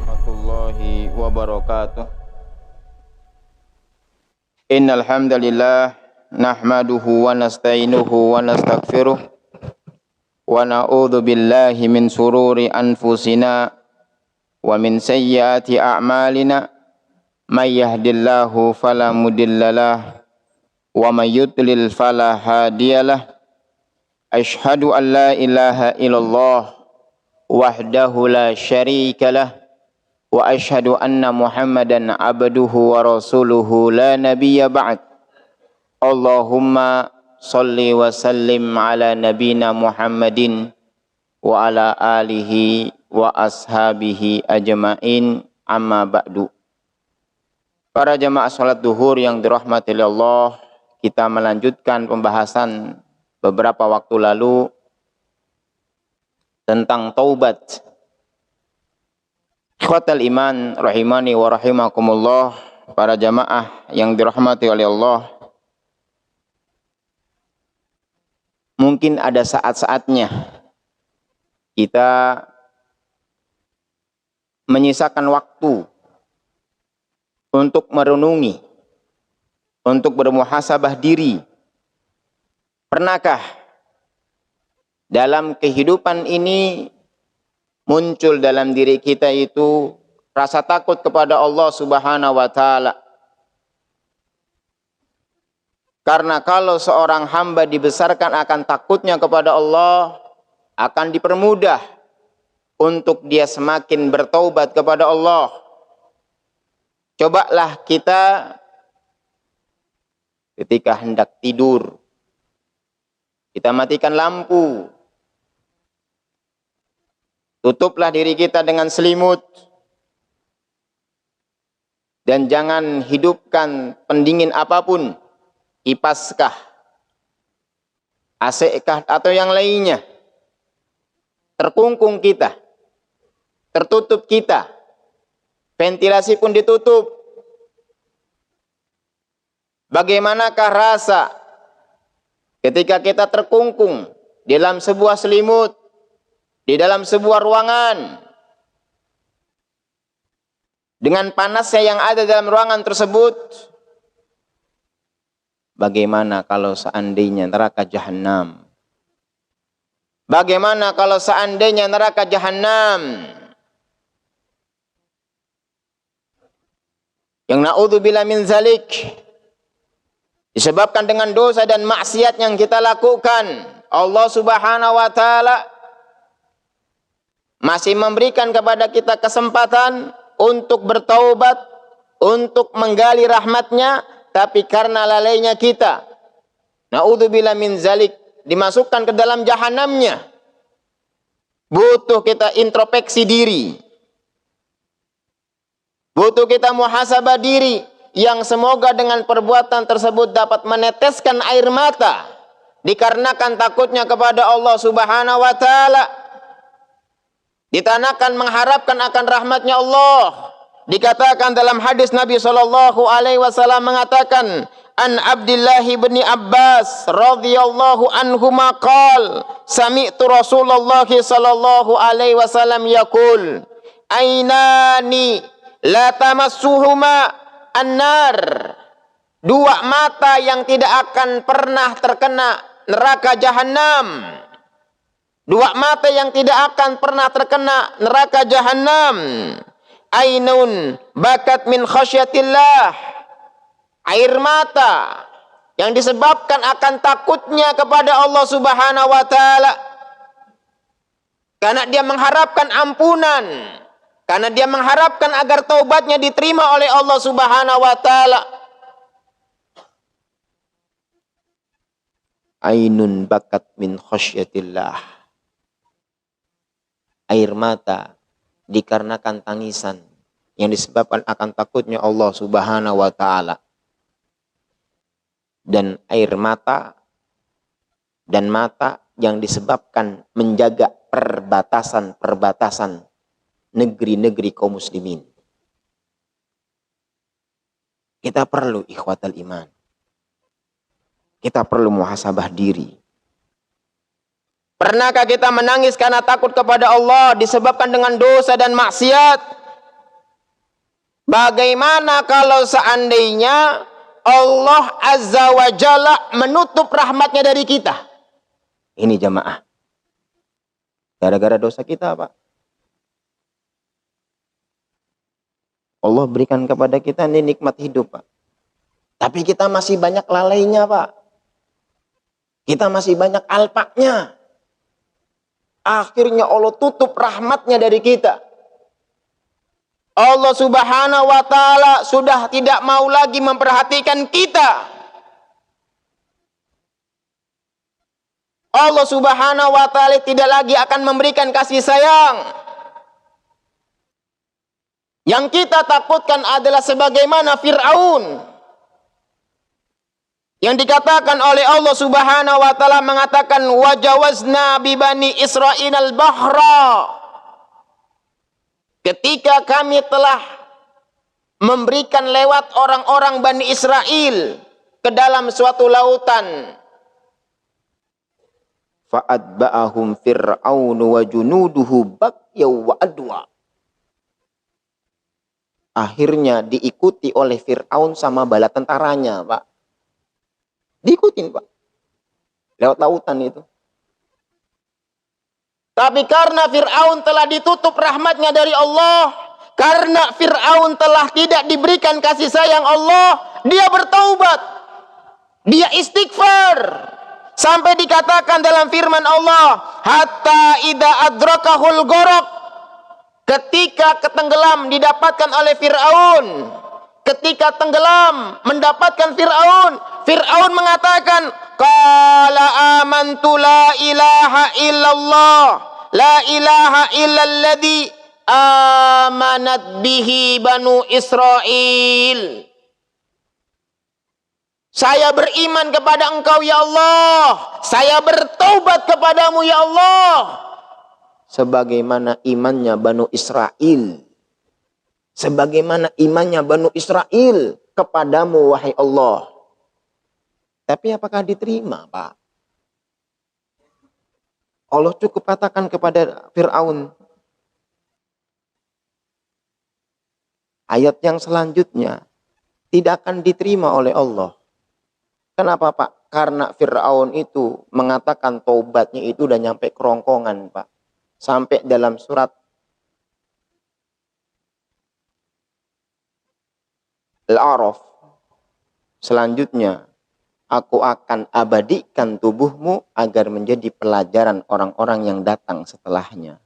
warahmatullahi wabarakatuh. Innal hamdalillah nahmaduhu wa nasta'inuhu wa nastaghfiruh wa na'udzu billahi min sururi anfusina wa min sayyiati a'malina may yahdihillahu fala mudhillalah wa may yudlil fala hadiyalah. Asyhadu an la ilaha illallah wahdahu la syarikalah wa asyhadu anna Muhammadan abduhu wa rasuluhu la nabiyya ba'd. Allahumma salli wa sallim ala nabina Muhammadin wa ala alihi wa ashabihi ajma'in, amma ba'du. Para jamaah salat duhur yang dirahmati Allah, kita melanjutkan pembahasan beberapa waktu lalu tentang taubat. Ikhwatal iman rahimani wa rahimakumullah, para jamaah yang dirahmati oleh Allah. Mungkin ada saat-saatnya kita menyisakan waktu untuk merenungi, untuk bermuhasabah diri. Pernahkah dalam kehidupan ini muncul dalam diri kita itu rasa takut kepada Allah Subhanahu wa taala? Karena kalau seorang hamba dibesarkan akan takutnya kepada Allah, akan dipermudah untuk dia semakin bertaubat kepada Allah. Cobalah kita ketika hendak tidur, kita matikan lampu, tutuplah diri kita dengan selimut, dan jangan hidupkan pendingin apapun, kipaskah, AC-kah, atau yang lainnya. Terkungkung kita, tertutup kita, ventilasi pun ditutup. Bagaimanakah rasa ketika kita terkungkung di dalam sebuah selimut, di dalam sebuah ruangan, dengan panasnya yang ada dalam ruangan tersebut? Bagaimana kalau seandainya neraka jahanam? Bagaimana kalau seandainya neraka jahanam yang na'udzubillah min zalik disebabkan dengan dosa dan maksiat yang kita lakukan? Allah Subhanahu wa taala masih memberikan kepada kita kesempatan untuk bertaubat, untuk menggali rahmatnya, tapi karena lalainya kita, na'udzubillah min zalik, dimasukkan ke dalam jahanamnya. Butuh kita introspeksi diri, butuh kita muhasabah diri, yang semoga dengan perbuatan tersebut dapat meneteskan air mata dikarenakan takutnya kepada Allah Subhanahu wa taala, ditanakan mengharapkan akan rahmatnya Allah. Dikatakan dalam hadis Nabi SAW mengatakan, an Abdullah bin Abbas radhiyallahu anhuma qala sami'tu Rasulullah sallallahu alaihi wasallam yaqul ainani la tamassuhuma an-nar, dua mata yang tidak akan pernah terkena neraka jahanam, dua mata yang tidak akan pernah terkena neraka jahanam. Ainun bakat min khasyatillah, air mata yang disebabkan akan takutnya kepada Allah Subhanahu wa taala, karena dia mengharapkan ampunan, karena dia mengharapkan agar taubatnya diterima oleh Allah Subhanahu wa taala. Ainun bakat min khasyatillah, air mata dikarenakan tangisan yang disebabkan akan takutnya Allah Subhanahu wa taala. Dan air mata dan mata yang disebabkan menjaga perbatasan-perbatasan negeri-negeri kaum muslimin. Kita perlu ikhwatal iman, kita perlu muhasabah diri. Pernahkah kita menangis karena takut kepada Allah disebabkan dengan dosa dan maksiat? Bagaimana kalau seandainya Allah Azza wa Jalla menutup rahmatnya dari kita? Ini jamaah. Gara-gara dosa kita, Pak. Allah berikan kepada kita ini nikmat hidup, Pak. Tapi kita masih banyak lalainya, Pak. Kita masih banyak alpaknya. Akhirnya Allah tutup rahmatnya dari kita. Allah Subhanahu wa Ta'ala sudah tidak mau lagi memperhatikan kita. Allah Subhanahu wa Ta'ala tidak lagi akan memberikan kasih sayang. Yang kita takutkan adalah sebagaimana Fir'aun, yang dikatakan oleh Allah Subhanahu wa Ta'ala mengatakan wajawazna bi bani Israil al-bahra. Ketika kami telah memberikan lewat orang-orang Bani Israel ke dalam suatu lautan. Fa'adba'ahum fir'aun wa junuduhu bagyaw wa adwa. Akhirnya diikuti oleh Fir'aun sama bala tentaranya, Pak. Diikutin, Pak. Lewat lautan itu. Tapi karena Fir'aun telah ditutup rahmatnya dari Allah, karena Fir'aun telah tidak diberikan kasih sayang Allah, dia bertaubat. Dia istighfar. Sampai dikatakan dalam firman Allah, hatta idza adrakahul gharaq. Ketika ketenggelam didapatkan oleh Fir'aun. Ketika tenggelam mendapatkan Fir'aun. Fir'aun mengatakan, qala amantu la ilaha illallah. La ilaha illalladzi amanat bihi banu Israel. Saya beriman kepada Engkau ya Allah. Saya bertaubat kepadamu ya Allah. Sebagaimana imannya Banu Israel. Sebagaimana imannya Banu Israel kepadamu wahai Allah. Tapi apakah diterima, Pak? Allah cukup katakan kepada Fir'aun. Ayat yang selanjutnya tidak akan diterima oleh Allah. Kenapa, Pak? Karena Fir'aun itu mengatakan taubatnya itu udah nyampe kerongkongan, Pak. Sampai dalam surat Al-A'raf. Selanjutnya, aku akan abadikan tubuhmu agar menjadi pelajaran orang-orang yang datang setelahnya.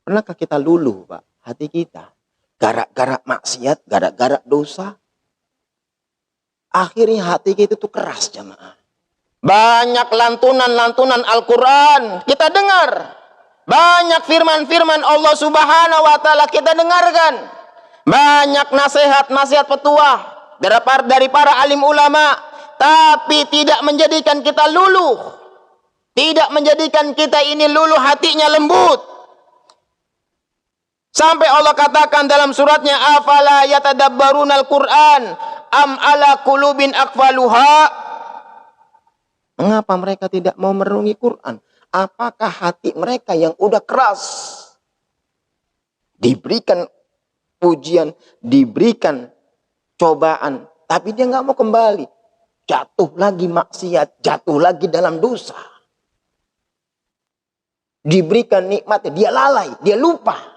Pernahkah kita luluh, Pak, hati kita? Gara-gara maksiat, gara-gara dosa. Akhirnya hati kita itu keras, jamaah. Banyak lantunan-lantunan Al-Quran kita dengar. Banyak firman-firman Allah Subhanahu wa Ta'ala kita dengarkan. Banyak nasihat-nasihat petuah dari para alim ulama. Tapi tidak menjadikan kita luluh. Tidak menjadikan kita ini luluh, hatinya lembut. Sampai Allah katakan dalam suratnya, afala yatadabbarunal Qur'an am ala qulubin aqfaluha. Mengapa mereka tidak mau merenungi Quran? Apakah hati mereka yang udah keras? Diberikan ujian, diberikan cobaan, tapi dia nggak mau kembali. Jatuh lagi maksiat, jatuh lagi dalam dosa. Diberikan nikmatnya, dia lalai, dia lupa.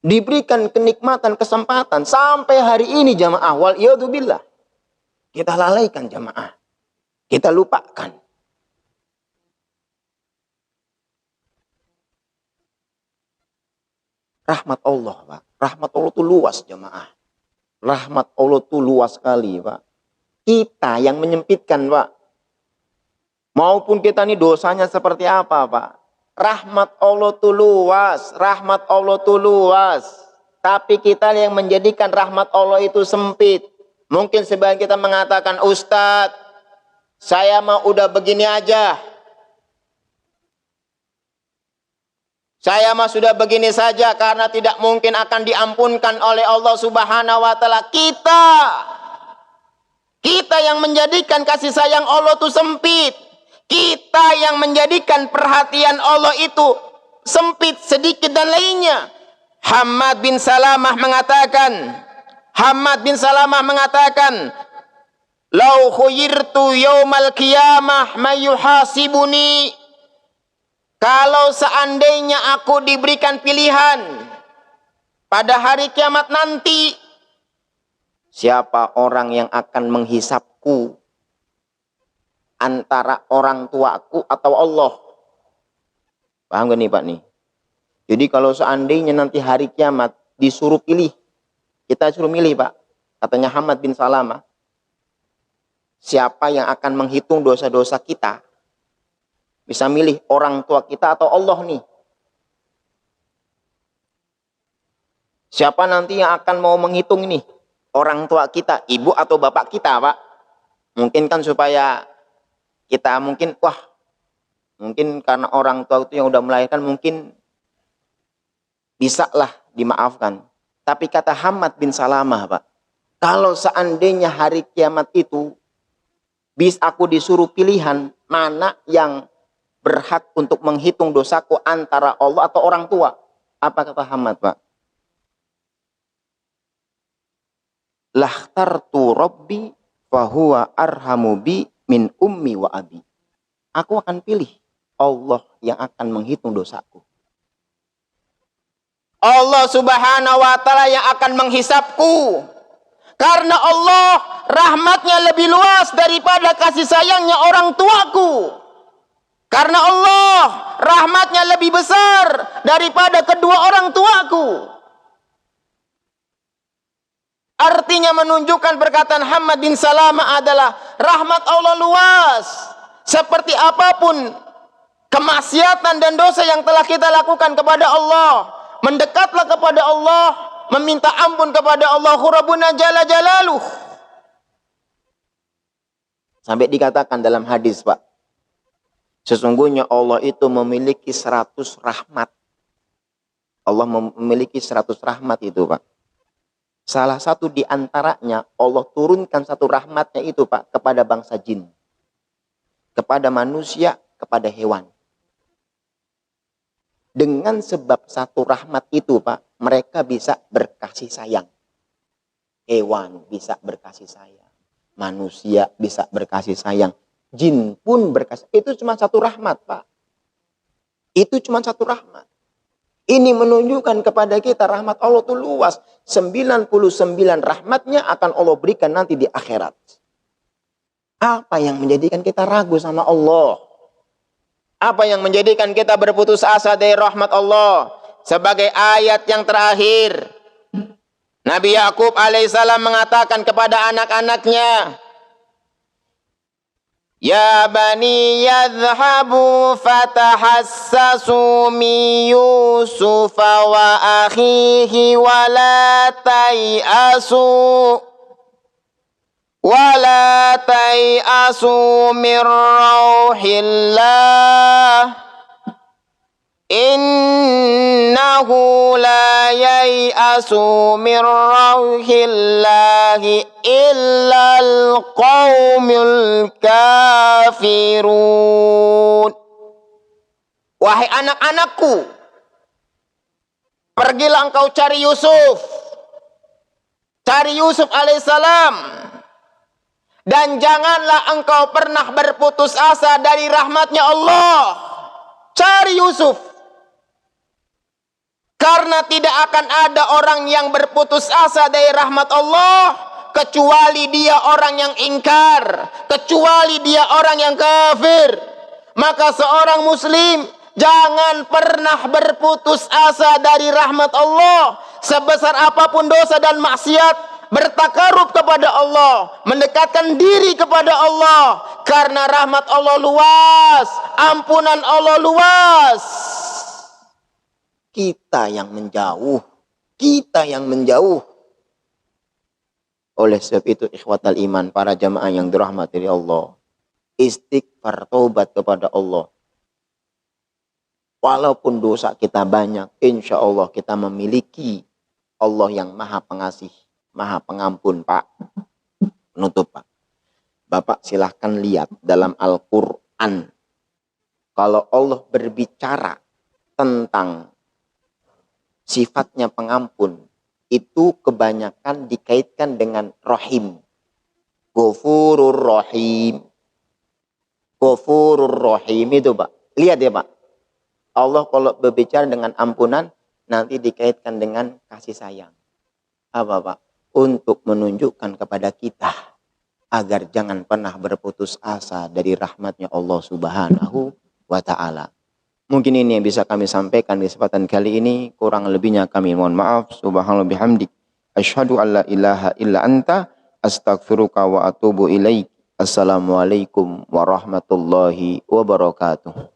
Diberikan kenikmatan, kesempatan. Sampai hari ini jamaah, wal iyadzubillah. Kita lalaikan jamaah. Kita lupakan. Rahmat Allah, Pak. Rahmat Allah itu luas, jemaah. Rahmat Allah itu luas sekali, Pak. Kita yang menyempitkan, Pak. Maupun kita ini dosanya seperti apa, Pak. Rahmat Allah itu luas. Rahmat Allah itu luas. Tapi kita yang menjadikan rahmat Allah itu sempit. Mungkin sebagian kita mengatakan, Ustadz, saya mah udah begini aja. Saya mah sudah begini saja karena tidak mungkin akan diampunkan oleh Allah Subhanahu wa Ta'ala. Kita yang menjadikan kasih sayang Allah itu sempit. Kita yang menjadikan perhatian Allah itu sempit, sedikit dan lainnya. Hammad bin Salamah mengatakan, "Lau khuyirtu yaumal qiyamah mayuhasibuni." Kalau seandainya aku diberikan pilihan pada hari kiamat nanti, siapa orang yang akan menghisapku antara orang tuaku atau Allah? Paham gak nih Pak nih? Jadi kalau seandainya nanti hari kiamat disuruh pilih, kita suruh milih Pak. Katanya Hammad bin Salamah, siapa yang akan menghitung dosa-dosa kita? Bisa milih orang tua kita atau Allah nih. Siapa nanti yang akan mau menghitung ini? Orang tua kita, ibu atau bapak kita Pak? Mungkin kan supaya kita mungkin karena orang tua itu yang udah melahirkan mungkin bisa lah dimaafkan. Tapi kata Hammad bin Salamah Pak, kalau seandainya hari kiamat itu bisa aku disuruh pilihan mana yang berhak untuk menghitung dosaku antara Allah atau orang tua, apa kata Hammad Pak? Lakhtartu Rabbi fahuwa arhamu bi min ummi wa abi. Aku akan pilih Allah yang akan menghitung dosaku. Allah Subhanahu wa taala yang akan menghisapku. Karena Allah rahmatnya lebih luas daripada kasih sayangnya orang tuaku. Karena Allah rahmatnya lebih besar daripada kedua orang tuaku. Artinya menunjukkan perkataan Hammad bin Salamah adalah rahmat Allah luas. Seperti apapun kemaksiatan dan dosa yang telah kita lakukan kepada Allah, mendekatlah kepada Allah, meminta ampun kepada Allah Rabbuna Jalla Jalaluh. Sampai dikatakan dalam hadis Pak, sesungguhnya Allah itu memiliki 100 rahmat. Allah memiliki 100 rahmat itu Pak. Salah satu di antaranya Allah turunkan satu rahmatnya itu Pak kepada bangsa jin. Kepada manusia, kepada hewan. Dengan sebab satu rahmat itu Pak, mereka bisa berkasih sayang. Hewan bisa berkasih sayang. Manusia bisa berkasih sayang. Jin pun berkasih. Itu cuma satu rahmat Pak. Itu cuma satu rahmat. Ini menunjukkan kepada kita rahmat Allah itu luas. 99 rahmatnya akan Allah berikan nanti di akhirat. Apa yang menjadikan kita ragu sama Allah? Apa yang menjadikan kita berputus asa dari rahmat Allah? Sebagai ayat yang terakhir, Nabi Yakub alaihissalam mengatakan kepada anak-anaknya, Ya bani yadhhabu fatahassasu min Yusufa wa akhihi wa la tai'asu min rauhillah innahu la yai'asu min rauhillahi illal qaumul kafirun. Wahai anak-anakku, pergilah engkau cari Yusuf. Cari Yusuf alaihissalam. Dan janganlah engkau pernah berputus asa dari rahmatnya Allah. Cari Yusuf. Karena tidak akan ada orang yang berputus asa dari rahmat Allah kecuali dia orang yang ingkar, kecuali dia orang yang kafir. Maka seorang muslim jangan pernah berputus asa dari rahmat Allah. Sebesar apapun dosa dan maksiat, bertakarub kepada Allah, mendekatkan diri kepada Allah, karena rahmat Allah luas, ampunan Allah luas. Kita yang menjauh. Oleh sebab itu ikhwatal iman, para jamaah yang dirahmati Allah, istighfar, taubat kepada Allah. Walaupun dosa kita banyak, insya Allah kita memiliki Allah yang maha pengasih, maha pengampun Pak. Penutup Pak. Bapak silahkan lihat dalam Al-Quran Kalau Allah berbicara tentang sifatnya pengampun, itu kebanyakan dikaitkan dengan Rahim. Ghafurur Rahim. Ghafurur Rahim itu Pak. Lihat ya Pak. Allah kalau berbicara dengan ampunan, nanti dikaitkan dengan kasih sayang. Apa Pak? Untuk menunjukkan kepada kita agar jangan pernah berputus asa dari rahmatnya Allah Subhanahu wa ta'ala. Mungkin ini yang bisa kami sampaikan di kesempatan kali ini. Kurang lebihnya kami mohon maaf. Subhanallah bihamdik. Asyhadu an la ilaha illa anta. Astaghfiruka wa atubu ilaik. Assalamualaikum warahmatullahi wabarakatuh.